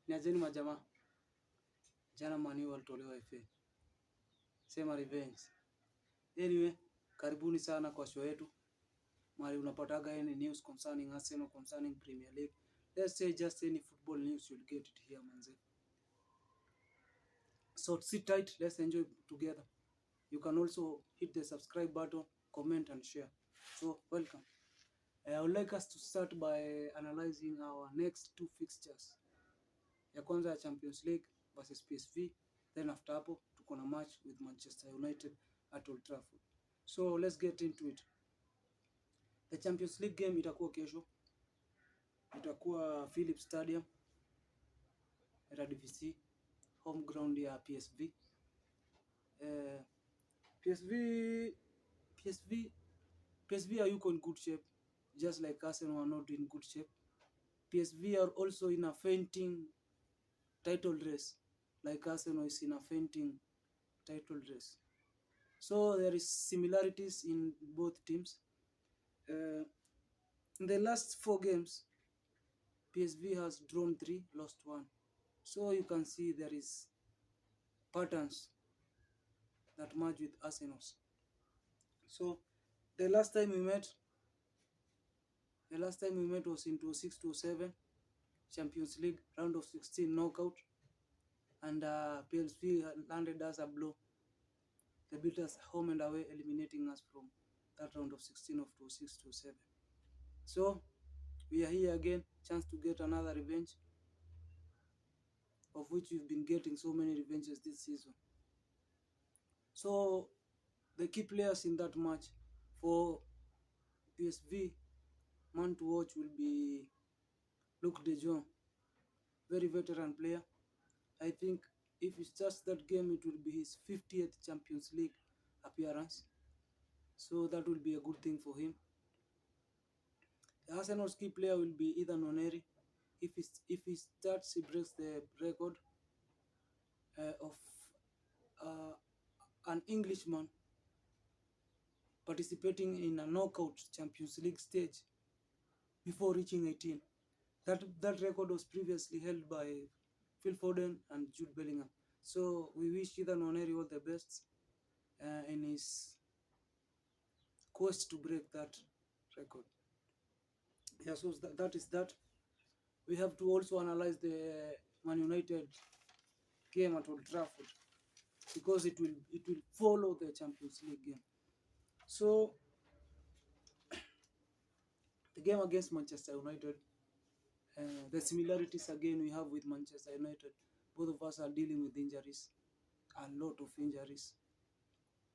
Nianzeni majamaa, jana Man U walitolewa FA. Sema revenge. Anyway, karibuni sana kwa show yetu. Mali unapataga any news concerning Arsenal, concerning Premier League. Let's say just any football news, you'll get it here, manze. So sit tight, let's enjoy together. You can also hit the subscribe button, comment and share. So welcome. I would like us to start by analyzing our next two fixtures. Ya kwanza ya Champions League versus PSV, then after hapo tuko na match with Manchester United at Old Trafford. So let's get into it. The Champions League game itakuwa kesho. Itakuwa Philips Stadium, RDVC, home ground ya PSV. PSV are in good shape, just like Arsenal are not in good shape. PSV are also in a fainting title race, like Arsenal is in a fainting title race. So there is similarities in both teams. In the last 4 games, PSV has drawn 3, lost 1. So you can see there is patterns that merge with Arsenal's. So the last time we met was in 2006-2007 Champions League round of 16 knockout, and PSV landed us a blow. They beat us home and away, eliminating us from that round of 16 of 2006-2007. So we are here again, chance to get another revenge, of which we've been getting so many revenges this season. So the key players in that match for PSV, man to watch will be Luc De Jong, very veteran player. I think if he starts that game, it will be his 50th Champions League appearance. So that will be a good thing for him. The Arsenal's key player will be Ethan Nwaneri. If he starts, he breaks the record of an Englishman participating in a knockout Champions League stage before reaching 18. That record was previously held by Phil Foden and Jude Bellingham. So we wish Ethan Nwaneri all the best in his quest to break that record. Yeah, so that is that. We have to also analyze the Man United game at Old Trafford, because it will follow the Champions League game. So the game against Manchester United, the similarities again we have with Manchester United. Both of us are dealing with injuries, a lot of injuries.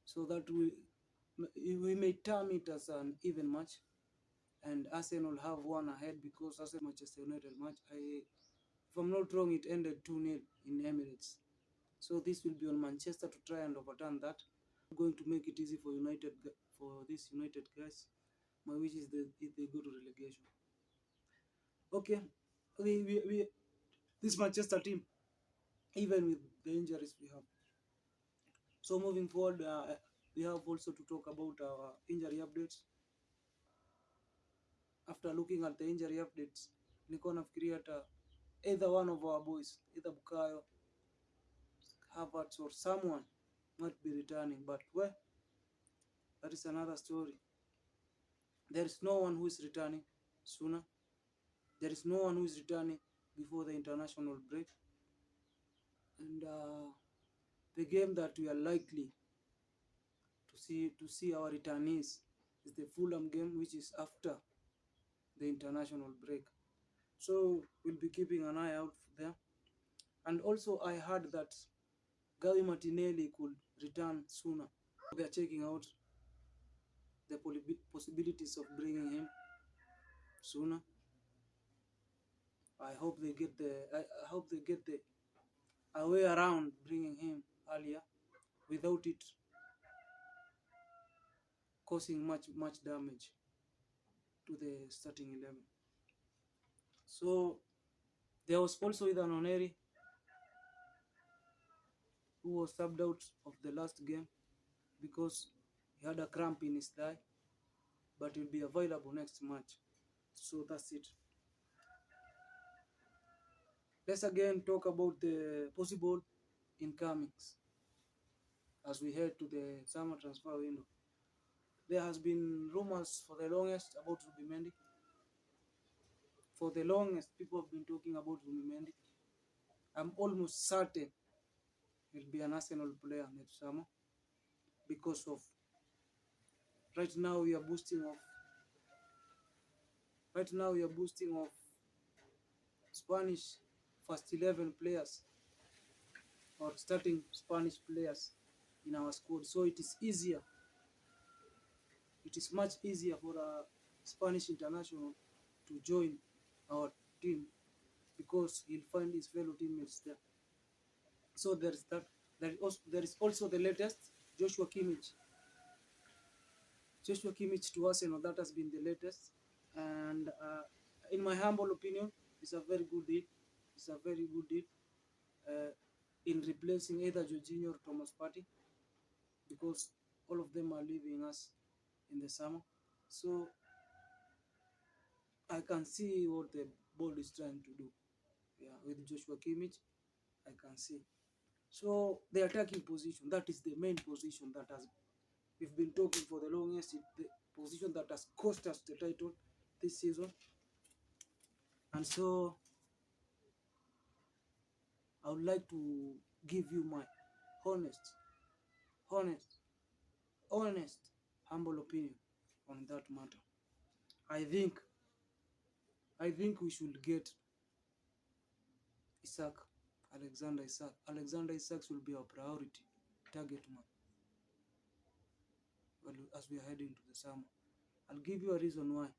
So that we may term it as an even match, and Arsenal have one ahead because Arsenal Manchester United match, if I'm not wrong, it ended 2-0 in Emirates. So this will be on Manchester to try and overturn that. I'm going to make it easy for these United guys. My wish is that if they go to relegation. Okay, this Manchester team, even with the injuries we have. So moving forward, we have also to talk about our injury updates. After looking at the injury updates, niko nafikiria either one of our boys, either Bukayo, Havertz or someone might be returning, but well, that is another story. There is no one who is returning sooner. There is no one who is returning before the international break. And the game that we are likely to see our returnees is the Fulham game, which is after the international break. So we'll be keeping an eye out there. And also I heard that Gavi Martinelli could return sooner. They are checking out the possibilities of bringing him sooner. I hope they get the a way around bringing him earlier without it causing much damage to the starting 11. So there was also Ethan Nwaneri, who was subbed out of the last game because he had a cramp in his thigh, but he'll be available next match. So that's it. Let's again talk about the possible incomings as we head to the summer transfer window. There has been rumors for the longest about Zubimendi. For the longest, people have been talking about Zubimendi. I'm almost certain he'll be an Arsenal player next summer because of right now we are boosting of Spanish first 11 players or starting Spanish players in our squad. So it is easier. It is much easier for a Spanish international to join our team because he'll find his fellow teammates there. So there is that. There is also the latest Joshua Kimmich. Joshua Kimmich to Arsenal, that has been the latest. And in my humble opinion, it's a very good deal. It's a very good deal in replacing either Jorginho or Thomas Partey because all of them are leaving us in the summer. So I can see what the board is trying to do. Yeah, with Joshua Kimmich, I can see. So the attacking position, that is the main position that has we've been talking for the longest. It's the position that has cost us the title this season. And so I would like to give you my honest, honest, honest, humble opinion on that matter. I think we should get Isak, Alexander Isak. Alexander Isak will be our priority target man as we are heading to the summer. I'll give you a reason why.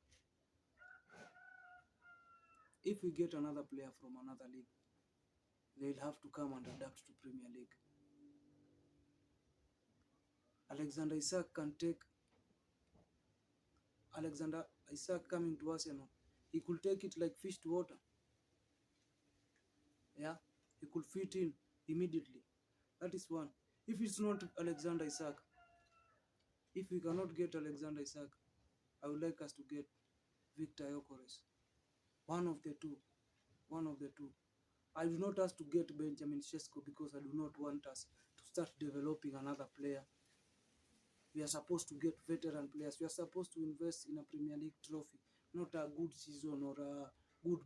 If we get another player from another league, they'll have to come and adapt to Premier League. Alexander Isak coming to Arsenal, he could take it like fish to water. Yeah, he could fit in immediately. That is one. If it's not Alexander Isak, if we cannot get Alexander Isak, I would like us to get Victor Gyökeres. One of the two. I do not ask to get Benjamin Sesko because I do not want us to start developing another player. We are supposed to get veteran players. We are supposed to invest in a Premier League trophy, not a good season or a good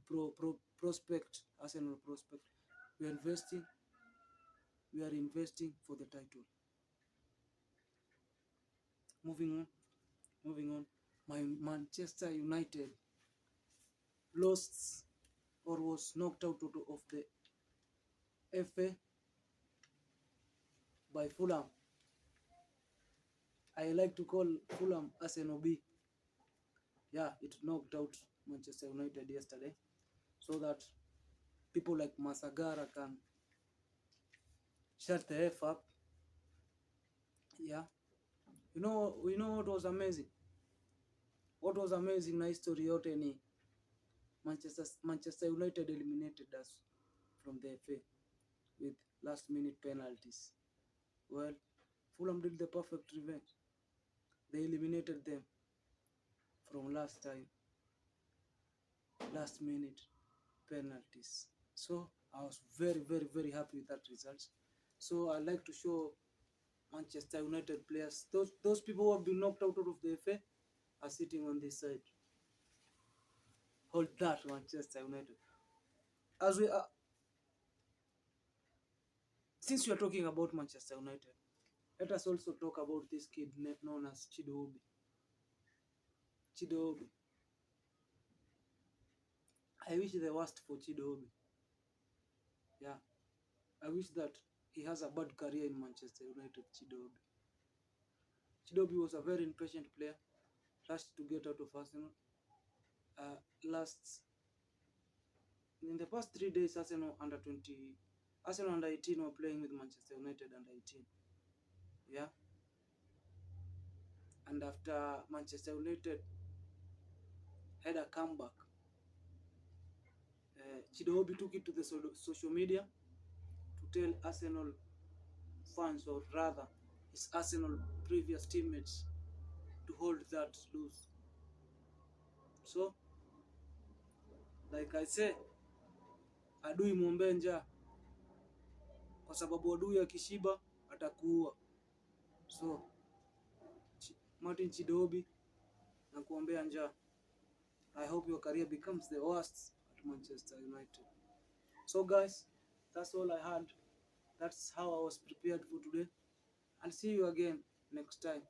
prospect, Arsenal prospect. We are investing for the title. Moving on. My Manchester United lost or was knocked out of the FA by Fulham. I like to call Fulham Arsenal B. Yeah, it knocked out Manchester United yesterday so that people like Masagara can shut the F up. Yeah. We know what was amazing? What was amazing na history yote ni Manchester United eliminated us from the FA with last minute penalties. Well, Fulham did the perfect revenge. They eliminated them from last minute penalties. So I was very, very, very happy with that result. So I like to show Manchester United players, those people who have been knocked out of the FA are sitting on this side. Hold that, Manchester United. As we are, since we are talking about Manchester United, let us also talk about this kid known as Chido Obi. I wish the worst for Chido Obi. Yeah, I wish that he has a bad career in Manchester United. Chido Obi was a very impatient player, rushed to get out of Arsenal. In the past 3 days, Arsenal under 18 were playing with Manchester United under 18. Yeah. And after Manchester United had a comeback, Chido Obi took it to the social media to tell Arsenal fans, or rather his Arsenal previous teammates, to hold that loose. So, like I say, adui muombee njaa, kwa sababu adui akishiba atakuua. So Martin Chidobi, na kuombea njaa. I hope your career becomes the worst at Manchester United. So guys, that's all I had. That's how I was prepared for today. And see you again next time.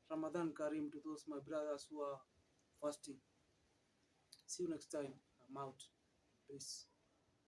Ramadan Karim to those my brothers who are fasting. See you next time. I'm out. Peace.